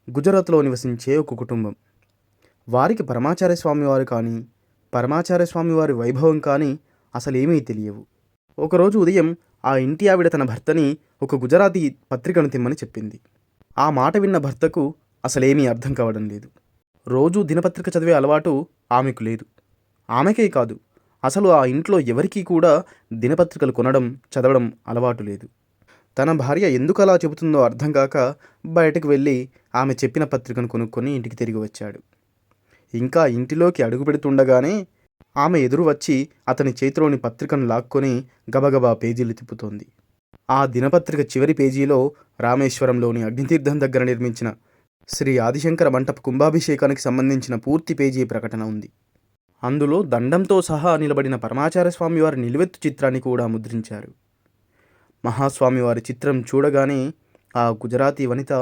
గుజరాత్లో నివసించే ఒక కుటుంబం. వారికి పరమాచార్య స్వామివారు కానీ, పరమాచార్య స్వామివారి వైభవం కానీ అసలేమీ తెలియవు. ఒకరోజు ఉదయం ఆ ఇంటి ఆవిడ తన భర్తని ఒక గుజరాతీ పత్రికను తెమ్మని చెప్పింది. ఆ మాట విన్న భర్తకు అసలేమీ అర్థం కావడం లేదు. రోజూ దినపత్రిక చదివే అలవాటు ఆమెకు లేదు. ఆమెకే కాదు, అసలు ఆ ఇంట్లో ఎవరికీ కూడా దినపత్రికలు కొనడం, చదవడం అలవాటు లేదు. తన భార్య ఎందుకలా చెబుతుందో అర్థం కాక బయటకు వెళ్ళి ఆమె చెప్పిన పత్రికను కొనుక్కొని ఇంటికి తిరిగి వచ్చాడు. ఇంకా ఇంటిలోకి అడుగు పెడుతుండగానే ఆమె ఎదురు వచ్చి అతని చేతిలోని పత్రికను లాక్కొని గబగబా పేజీలు తిప్పుతోంది. ఆ దినపత్రిక చివరి పేజీలో రామేశ్వరంలోని అగ్నితీర్థం దగ్గర నిర్మించిన శ్రీ ఆదిశంకర మంటప కుంభాభిషేకానికి సంబంధించిన పూర్తి పేజీ ప్రకటన ఉంది. అందులో దండంతో సహా నిలబడిన పరమాచార్య స్వామివారి నిలువెత్తు చిత్రాన్ని కూడా ముద్రించారు. మహాస్వామివారి చిత్రం చూడగానే ఆ గుజరాతీ వనిత